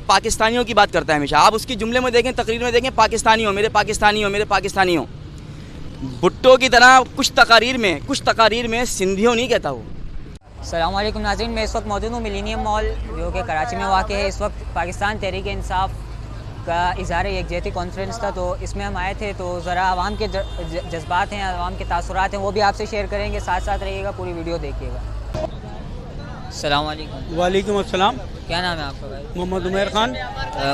पाकिस्तानियों की बात करता है हमेशा। आप उसकी जुमले में देखें, तकरीर में देखें, पाकिस्तानी हो, मेरे पाकिस्तानी हो, मेरे पाकिस्तानी हो। भुट्टो की तरह कुछ तकारीर में सिंधियों नहीं कहता वो। अस्सलाम वालेकुम नाज़रीन, मैं इस वक्त मौजूद हूँ मिलेनियम मॉल जो कि कराची में वाक़ है। इस वक्त पाकिस्तान तहरीक इंसाफ का इज़हार यकजहती कॉन्फ्रेंस था, तो इसमें हम आए थे। तो ज़रा आवाम के जज्बात हैं, आवाम के तासुरात हैं, वो भी आपसे शेयर करेंगे। साथ साथ रहिएगा, पूरी वीडियो देखिएगा। अस्सलाम वालेकुम। वालेकुम अस्सलाम। क्या नाम है आपका भाई? मोहम्मद उमर खान।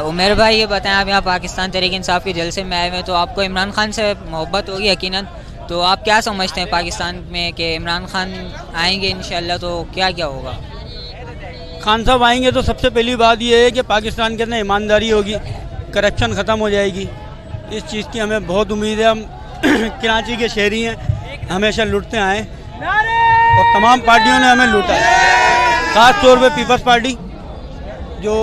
उमर भाई, ये बताएं, आप यहाँ पाकिस्तान तहरीक इंसाफ के जलसे में आए हुए हैं, तो आपको इमरान खान से मोहब्बत होगी यकीनन। तो आप क्या समझते हैं पाकिस्तान में कि इमरान खान आएंगे इंशाल्लाह तो क्या क्या होगा? खान साहब आएंगे तो सबसे पहली बात यह है कि पाकिस्तान के अंदर ईमानदारी होगी, करप्शन ख़त्म हो जाएगी। इस चीज़ की हमें बहुत उम्मीद है। हम कराची के शहरी हैं, हमेशा लूटते आए और तमाम पार्टियों ने हमें लूटा है। ख़ास तौर पे पीपल्स पार्टी जो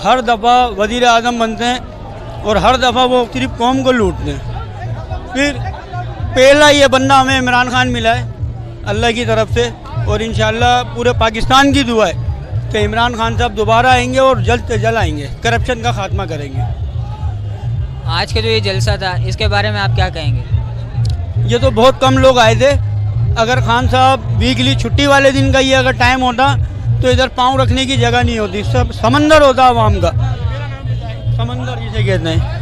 हर दफ़ा वज़ीर आज़म बनते हैं और हर दफ़ा वो सिर्फ कौम को लूटते हैं। फिर पहला ये बंदा हमें इमरान खान मिला है अल्लाह की तरफ से, और इंशाअल्लाह पूरे पाकिस्तान की दुआ है कि इमरान खान साहब दोबारा आएंगे और जल्द से जल्द आएंगे, करप्शन का खात्मा करेंगे। आज का जो ये जलसा था, इसके बारे में आप क्या कहेंगे? ये तो बहुत कम लोग आए थे। अगर खान साहब वीकली छुट्टी वाले दिन का ये अगर टाइम होता तो इधर पाँव रखने की जगह नहीं होती, सब समंदर होता आवाम का, समंदर जिसे कहते हैं।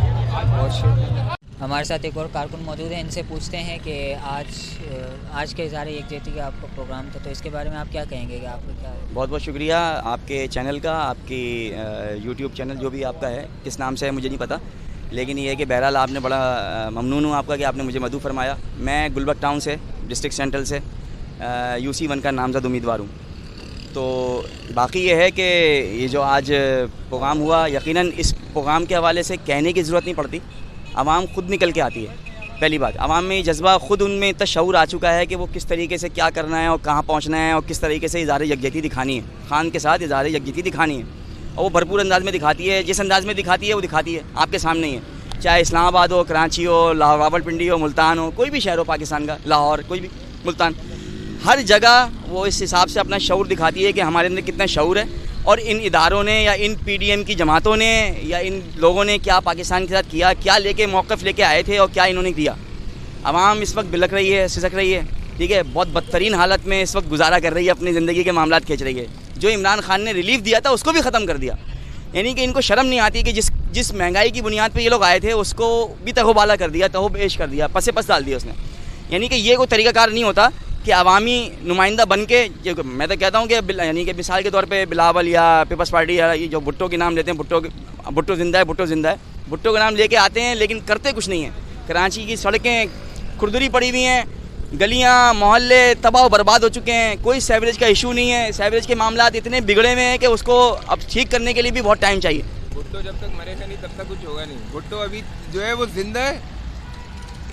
हमारे साथ एक और कारकुन मौजूद है, इनसे पूछते हैं कि आज के इज़हार यकजहती का आपका प्रोग्राम था, तो इसके बारे में आप क्या कहेंगे कि आपको क्या? बहुत बहुत शुक्रिया आपके चैनल का, आपकी यूट्यूब चैनल जो भी आपका है, किस नाम से है मुझे नहीं पता, लेकिन ये है कि बहरहाल आपने बड़ा ममनून हूँ आपका कि आपने मुझे मधु फरमाया। मैं गुलबर्ग टाउन से, डिस्ट्रिक्ट सेंट्रल से UC1 का नामज़द उम्मीदवार हूँ। तो बाकी ये है कि ये जो आज प्रोग्राम हुआ, यकीनन इस प्रोग्राम के हवाले से कहने की ज़रूरत नहीं पड़ती, आवाम खुद निकल के आती है। पहली बात, आवाम में ये जज्बा खुद उनमें इतना शऊर आ चुका है कि वो किस तरीके से क्या करना है और कहाँ पहुँचना है और किस तरीके से इज़हार यकजहती दिखानी है, खान के साथ इज़हार यकजहती दिखानी है। और वो भरपूर अंदाज में दिखाती है, जिस अंदाज में दिखाती है वो दिखाती है, आपके सामने ही है। चाहे इस्लामाबाद हो, कराची हो, रावलपिंडी हो, मुल्तान हो, कोई भी शहर हो पाकिस्तान का, लाहौर, कोई भी, मुल्तान, हर जगह वो इस हिसाब से अपना शऊर दिखाती है कि हमारे अंदर कितना शऊर है। और इन इदारों ने या इन PDM की जमातों ने या इन लोगों ने क्या पाकिस्तान के साथ किया, क्या लेके मौक़िफ़ लेके आए थे और क्या इन्होंने किया। आवाम इस वक्त बिलक रही है, सिसक रही है, ठीक है, बहुत बदतरीन हालत में इस वक्त गुजारा कर रही है, अपनी ज़िंदगी के मामलात खींच रही है। जो इमरान खान ने रिलीफ दिया था उसको भी ख़त्म कर दिया। यानी कि इनको शर्म नहीं आती कि जिस महंगाई की बुनियाद पर ये लोग आए थे उसको भी तहोबाला कर दिया, तहो पेश कर दिया, पसे पस डाल दिया उसने। यानी कि ये कोई तरीक़ाकार नहीं होता कि अवामी नुमाइंदा बन के, मैं तो कहता हूँ कि यानी कि मिसाल के तौर पे बिलावल या पीपल्स पार्टी या ये जो भुट्टो के नाम लेते हैं, भुट्टो ज़िंदा है, भुट्टो ज़िंदा है, भुट्टो का नाम लेके आते हैं लेकिन करते कुछ नहीं है। कराची की सड़कें खुरदरी पड़ी हुई हैं, गलियाँ मोहल्ले तबाह बर्बाद हो चुके हैं, कोई सीवरेज का इशू नहीं है। सीवरेज के मामलात इतने बिगड़े हुए हैं कि उसको अब ठीक करने के लिए भी बहुत टाइम चाहिए। भुट्टो जब तक मरेगा नहीं तब तक कुछ होगा नहीं। भुट्टो अभी जो है वो जिंदा है,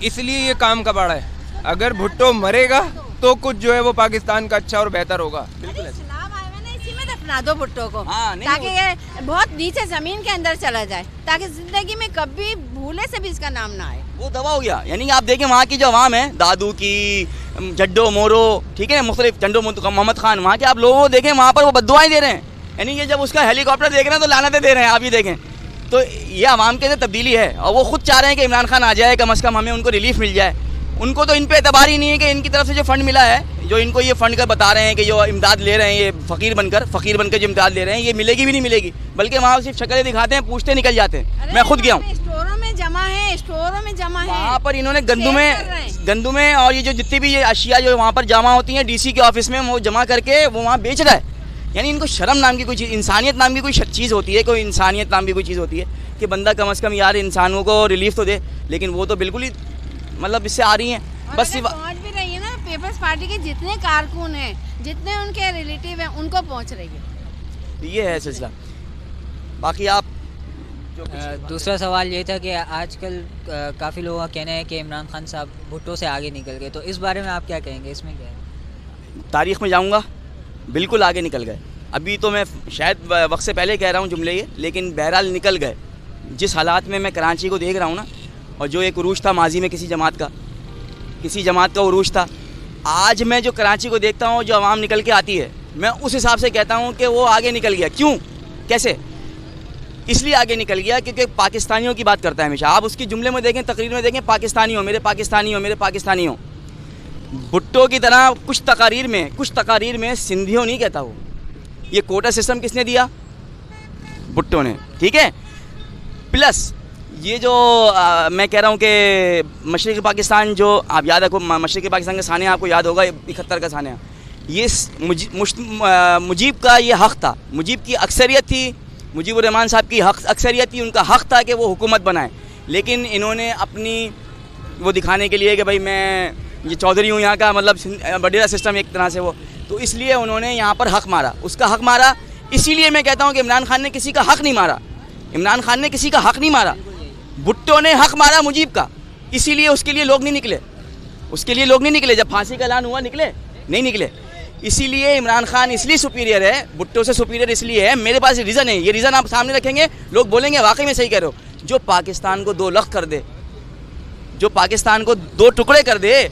इसलिए ये काम का बाड़ा है। अगर भुट्टो मरेगा तो कुछ जो है वो पाकिस्तान का अच्छा और बेहतर होगा। बिल्कुल इसी में दफना दो भुट्टो को, हाँ, ताकि ये बहुत नीचे जमीन के अंदर चला जाए, ताकि जिंदगी में कभी भूले से भी इसका नाम ना आए। वो दवा हो गया। यानी कि आप देखें वहाँ की जो आवाम है, दादू की, जड्डो मोरो, ठीक है, मुख्तलिफ चंडो मोहम्मद खान, वहाँ के आप लोगों को देखें, वहाँ पर वो बद्दुआएं दे रहे हैं। यानी कि जब उसका हेलीकॉप्टर देख रहे हैं तो लानतें दे रहे हैं, आप ये देखें। तो ये आवाम के अंदर तब्दीली है और वो खुद चाह रहे हैं कि इमरान खान आ जाए, कम अज़ कम हमें उनको रिलीफ मिल जाए। उनको तो इन पे एतबार ही नहीं है कि इनकी तरफ से जो फ़ंड मिला है, जो इनको ये फ़ंड कर बता रहे हैं कि जो इमदाद ले रहे हैं, ये फ़कीर बनकर जो इमदाद ले रहे हैं, ये मिलेगी भी नहीं मिलेगी, बल्कि वहाँ सिर्फ शक्लें दिखाते हैं, पूछते निकल जाते हैं। मैं खुद गया हूँ, स्टोरों में जमा है, वहाँ पर इन्होंने गंदुमे और ये जो जितनी भी ये अशिया जो वहाँ पर जमा होती हैं DC के ऑफिस में, वो जमा करके वो वहाँ बेच रहा है। यानी इनको शर्म नाम की कोई चीज़, इंसानियत नाम की कोई चीज़ होती है, कोई इंसानियत नाम की कोई चीज़ होती है कि बंदा कम अज़ कम यार इंसानों को रिलीफ तो दे, लेकिन वो तो बिल्कुल ही मतलब इससे आ रही हैं। बस पहुंच भी रही है ना, पीपल्स पार्टी के जितने कारकुन हैं, जितने उनके रिलेटिव हैं, उनको पहुंच रही है। ये है सिलसिला। बाकी आप दूसरा सवाल ये था कि आजकल काफ़ी लोगों का कहना है कि इमरान खान साहब भुट्टो से आगे निकल गए, तो इस बारे में आप क्या कहेंगे? इसमें क्या है? तारीख़ में जाऊँगा, बिल्कुल आगे निकल गए। अभी तो मैं शायद वक्त से पहले कह रहा हूँ जुमले ये, लेकिन बहरहाल निकल गए। जिस हालात में मैं कराची को देख रहा हूँ ना, और जो एक उरूज था माजी में किसी जमात का उरूज था, आज मैं जो कराची को देखता हूँ, जो आवाम निकल के आती है, मैं उस हिसाब से कहता हूँ कि वो आगे निकल गया। क्यों, कैसे? इसलिए आगे निकल गया क्योंकि पाकिस्तानियों की बात करता है हमेशा। आप उसके जुमले में देखें, तकरीर में देखें, पाकिस्तानी हो, मेरे पाकिस्तानी हो, मेरे पाकिस्तानी हो। भुट्टो की तरह कुछ तकारीर में सिंधियों नहीं कहता वो। ये कोटा सिस्टम किसने दिया? भुट्टो ने, ठीक है। प्लस ये जो मैं कह रहा हूँ कि मशरक़ी पाकिस्तान, जो आप याद रखो, मशरक़ी पाकिस्तान का सानिया आपको याद होगा, 71 का सानिया, ये मुजीब का ये हक़ था, मुजीब की अक्सरियत थी, मुजीबुर रहमान साहब की अक्सरियत थी, उनका हक़ था कि वो हुकूमत बनाए। लेकिन इन्होंने अपनी वो दिखाने के लिए कि भाई मैं ये चौधरी हूँ यहाँ का, मतलब बडेरा सिस्टम एक तरह से वो, तो इसलिए उन्होंने यहाँ पर हक़ मारा, उसका हक़ मारा। इसीलिए मैं कहता हूँ कि इमरान खान ने किसी का हक़ नहीं मारा, इमरान खान ने किसी का हक़ नहीं मारा, भुट्टो ने हक़ मारा मुजीब का। इसीलिए उसके लिए लोग नहीं निकले, उसके लिए लोग नहीं निकले। जब फांसी का ऐलान हुआ निकले नहीं निकले। इसीलिए इमरान खान इसलिए सुपीरियर है, भुट्टो से सुपीरियर इसलिए है। मेरे पास रीज़न है, ये रीज़न आप सामने रखेंगे, लोग बोलेंगे वाकई में सही कह रहे हो। जो पाकिस्तान को 2 लख कर दे, जो पाकिस्तान को 2 टुकड़े कर दे,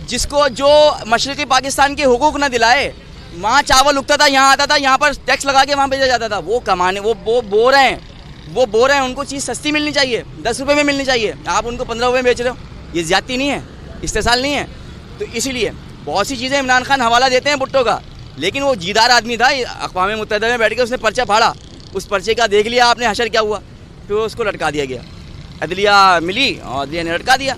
जिसको जो मशरक़ी पाकिस्तान के हुकूक ना दिलाए, वहाँ चावल उगता था, यहाँ आता था, यहाँ पर टैक्स लगा के वहाँ भेजा जाता था, वो कमाने वो बोर हैं, वो बोर हैं। उनको चीज़ सस्ती मिलनी चाहिए, 10 रुपये में मिलनी चाहिए। आप उनको 15 रुपये में बेच रहे हो, ये ज़्यादती नहीं है, इस्तेसाल नहीं है। तो इसीलिए बहुत सी चीज़ें इमरान खान हवाला देते हैं भुट्टो का, लेकिन वो जीदार आदमी था। अक़वाम मुत्तहिदा में बैठ के उसने पर्चा फाड़ा, उस पर्चे का देख लिया आपने हशर क्या हुआ, फिर उसको लटका दिया गया। अदलिया मिली और अदलिया ने लटका दिया।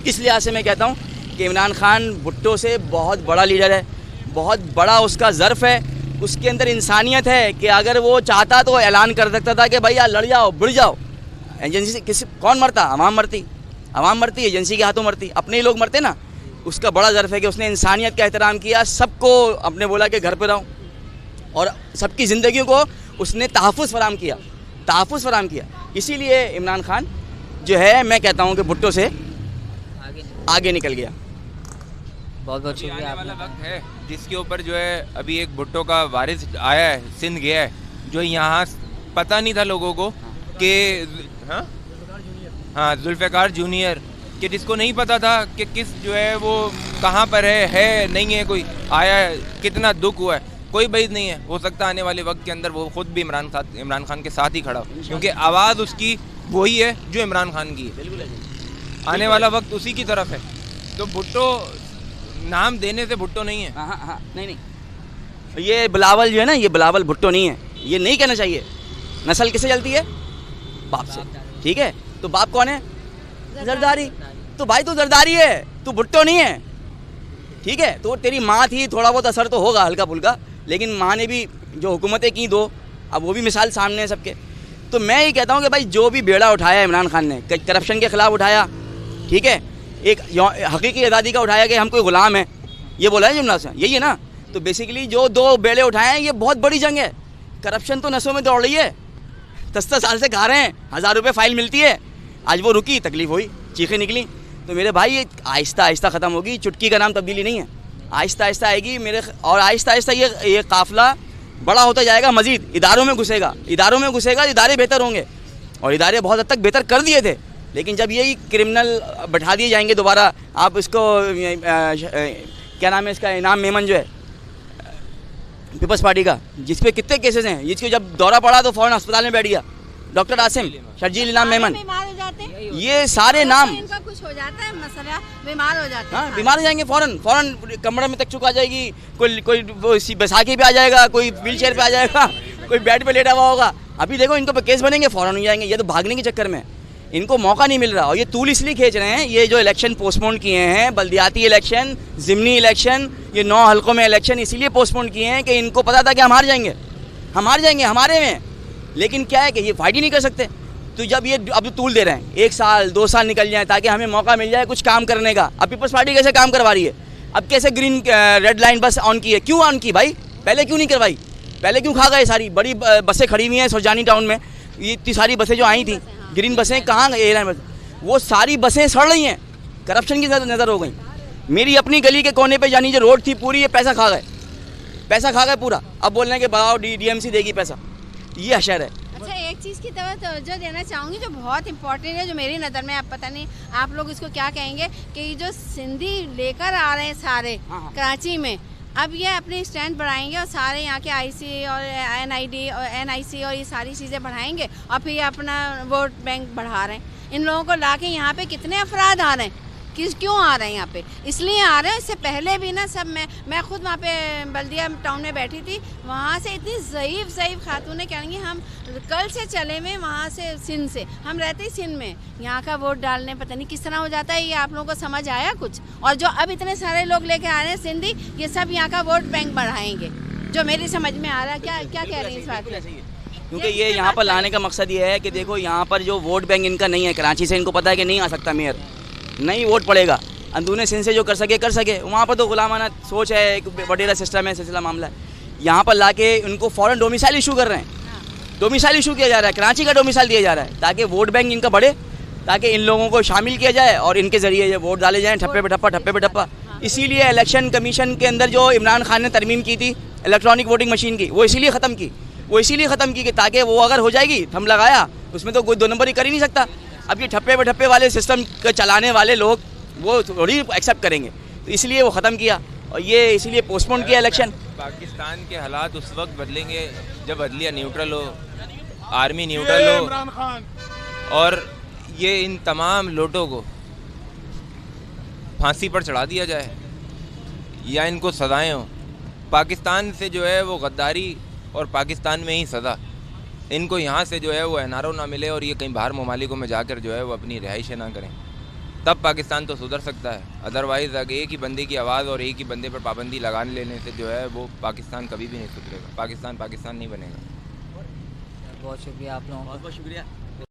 इस लिहाज से मैं कहता हूँ कि इमरान खान भुट्टो से बहुत बड़ा लीडर है, बहुत बड़ा उसका ज़र्फ़ है, उसके अंदर इंसानियत है कि अगर वो चाहता तो ऐलान कर सकता था कि भाई यार लड़ जाओ, बुड़ जाओ। एजेंसी से किसी कौन मरता? आवाम मरती, आवाम मरती, एजेंसी के हाथों मरती, अपने ही लोग मरते ना। उसका बड़ा ज़र्फ़ है कि उसने इंसानियत का एहतराम किया, सबको अपने बोला कि घर पर रहो, और सबकी ज़िंदगियों को उसने तहफ़्फ़ुज़ फराम किया, तहफ़्फ़ुज़ फराम किया। इसीलिए इमरान खान जो है, मैं कहता हूँ कि भुट्टो से आगे निकल गया। बहुत बहुत आने शुक्रिया वाला आपका। वक्त है जिसके ऊपर जो है अभी एक भुट्टो का वारिस आया है, सिंध गया है, जो यहाँ पता नहीं था लोगों को कि हाँ जुल्फ़िकार जूनियर, कि जिसको नहीं पता था कि किस जो है वो कहाँ पर है नहीं है, कोई आया है, कितना दुख हुआ है, कोई बैद नहीं है। हो सकता है आने वाले वक्त के अंदर वो ख़ुद भी इमरान खान के साथ ही खड़ा हो, क्योंकि आवाज़ उसकी वही है जो इमरान खान की है। आने वाला वक्त उसी की तरफ है। तो भुट्टो नाम देने से भुट्टो नहीं है। हाँ, नहीं, ये बिलावल जो है ना, ये बिलावल भुट्टो नहीं है, ये नहीं कहना चाहिए। नस्ल किससे चलती है? बाप से, ठीक है। तो बाप कौन है? जरदारी। तो भाई तू जरदारी है, तू भुट्टो नहीं है, ठीक है। तो तेरी माँ थी, थोड़ा बहुत असर तो होगा हल्का फुल्का, लेकिन माँ ने भी जो हुकूमतें की 2, अब वो भी मिसाल सामने है सबके। तो मैं ये कहता हूँ कि भाई जो भी बेड़ा उठाया इमरान खान ने, करप्शन के ख़िलाफ़ उठाया, ठीक है, एक हकीकी आज़ादी का उठाया कि हम कोई ग़ुलाम है, ये बोला है जुमला से, यही है ना। तो बेसिकली जो 2 बेड़े उठाए हैं, ये बहुत बड़ी जंग है। करप्शन तो नसों में दौड़ रही है, 10 साल से खा रहे हैं, 1000 रुपये फ़ाइल मिलती है, आज वो रुकी, तकलीफ़ हुई, चीखें निकली। तो मेरे भाई ये आहिस्ता आहिस्ता ख़त्म होगी। चुटकी का नाम तब्दीली नहीं है, आहिस्ता आहिस्ता आएगी मेरे, और आहिस्ता आहिस्ता ये काफ़िला बड़ा होता जाएगा, मज़ीद इदारों में घुसेगा, इदारे बेहतर होंगे, और इदारे बहुत हद तक बेहतर कर दिए थे। लेकिन जब यही क्रिमिनल बैठा दिए जाएंगे दोबारा, आप इसको क्या नाम है इसका, इनाम मेमन जो है पीपल्स पार्टी का, जिस पे कितने केसेस हैं, जिसको जब दौरा पड़ा तो फ़ौरन अस्पताल में बैठ गया, डॉक्टर आसिम, शर्जील इनाम मेमन, बीमार हो जाते हैं, ये सारे नाम, इनका कुछ हो जाता है मसला, बीमार हो जाते हैं। हाँ, बीमार हो जाएंगे फ़ौरन कमरे में तक चुका जाएगी, कोई बैसाखी पे आ जाएगा, कोई व्हील चेयर पे आ जाएगा, कोई बेड पे लेटा हुआ होगा। अभी देखो इनको पे केस बनेंगे, फ़ौरन हो जाएंगे। ये तो भागने के चक्कर में इनको मौका नहीं मिल रहा, और ये तूल इसलिए खींच रहे हैं। ये जो इलेक्शन पोस्टपोन किए हैं, बल्दियाती इलेक्शन, ज़िमनी इलेक्शन, ये 9 हल्कों में इलेक्शन इसीलिए पोस्टपोन किए हैं कि इनको पता था कि हम हार जाएंगे हमारे में। लेकिन क्या है कि ये फाइट ही नहीं कर सकते। तो जब ये अब तूल दे रहे हैं, 1 साल 2 साल निकल जाए ताकि हमें मौका मिल जाए कुछ काम करने का। अब पीपल्स पार्टी कैसे काम करवा रही है, अब कैसे ग्रीन रेड लाइन बस ऑन की है, क्यों ऑन की भाई? पहले क्यों नहीं करवाई? पहले क्यों खा गए? सारी बड़ी बसें खड़ी हुई हैं सुरजानी टाउन में, ये इतनी सारी बसें जो आई थी, ग्रीन बसें कहाँ गई? एयरलाइन बस, वो सारी बसें सड़ रही हैं, करप्शन की नज़र हो गई। मेरी अपनी गली के कोने पे जानी जो रोड थी पूरी, ये पैसा खा गए पूरा। अब बोल रहे हैं कि बढ़ाओ, DMC देगी पैसा, ये हशर है। अच्छा, एक चीज़ की तरफ तवज्जो देना चाहूँगी जो बहुत इंपॉर्टेंट है, जो मेरी नज़र में, आप पता नहीं आप लोग इसको क्या कहेंगे, कि जो सिंधी लेकर आ रहे हैं सारे कराची में, अब ये अपने स्टैंड बढ़ाएंगे और सारे यहाँ के आईसी और एनआईडी और एनआईसी और ये सारी चीज़ें बढ़ाएंगे और फिर ये अपना वोट बैंक बढ़ा रहे हैं। इन लोगों को लाके यहाँ पे कितने अफराद आ रहे हैं, क्यों आ रहे हैं यहाँ पे? इसलिए आ रहे हैं। इससे पहले भी ना सब मैं खुद वहाँ पे बल्दिया टाउन में बैठी थी, वहाँ से इतनी ज़यीफ़ खातूनें कहेंगी हम कल से चले हुए वहाँ से सिंध से, हम रहते ही सिंध में, यहाँ का वोट डालने पता नहीं किस तरह हो जाता है। ये आप लोगों को समझ आया कुछ? और जो अब इतने सारे लोग लेके आ रहे हैं सिंधी, ये सब यहाँ का वोट बैंक बढ़ाएंगे, जो मेरी समझ में आ रहा है। क्या कह रही है इस बात पर? क्योंकि ये यहाँ पर लाने का मकसद ये है कि देखो यहाँ पर जो वोट बैंक इनका नहीं है, कराची से इनको पता है कि नहीं आ सकता मेयर, नहीं वोट पड़ेगा, अंदरूनी सिंध से जो कर सके। वहाँ पर तो गुलामाना सोच है, एक वडेरा सिस्टम है, सिलसिला मामला है। यहाँ पर लाके उनको फ़ौरन डोमिसाइल इशू कर रहे हैं, डोमिसाइल इशू किया जा रहा है, कराची का डोमिसाइल दिया जा रहा है, ताकि वोट बैंक इनका बढ़े, ताकि इन लोगों को शामिल किया जाए और इनके ज़रिए ये वोट डाले जाएँ, ठप्पे पे ठप्पा। इसीलिए इलेक्शन कमीशन के अंदर जो इमरान खान ने तरमीम की थी इलेक्ट्रॉनिक वोटिंग मशीन की, वो इसीलिए ख़त्म की कि ताकि वो अगर हो जाएगी, थम लगाया, उसमें तो कोई 2 नंबर ही कर ही नहीं सकता। अब ये ठप्पे पे ठप्पे वाले सिस्टम के चलाने वाले लोग वो थोड़ी एक्सेप्ट करेंगे, तो इसलिए वो ख़त्म किया और ये इसीलिए पोस्टपोन किया इलेक्शन। पाकिस्तान के हालात उस वक्त बदलेंगे जब अदलिया न्यूट्रल हो, आर्मी न्यूट्रल हो और ये इन तमाम लोटों को फांसी पर चढ़ा दिया जाए या इनको सज़ाएं हों। पाकिस्तान से जो है वो गद्दारी और पाकिस्तान में ही सज़ा, इनको यहाँ से जो है वो एनआरओ ना मिले और ये कहीं बाहर ममालिकों में जाकर जो है वो अपनी रिहाइशें ना करें, तब पाकिस्तान तो सुधर सकता है। अदरवाइज़ अगर एक ही बंदे की आवाज़ और एक ही बंदे पर पाबंदी लगाने लेने से जो है वो पाकिस्तान कभी भी नहीं सुधरेगा, पाकिस्तान नहीं बनेगा। बहुत शुक्रिया आप लोगों का। बहुत शुक्रिया।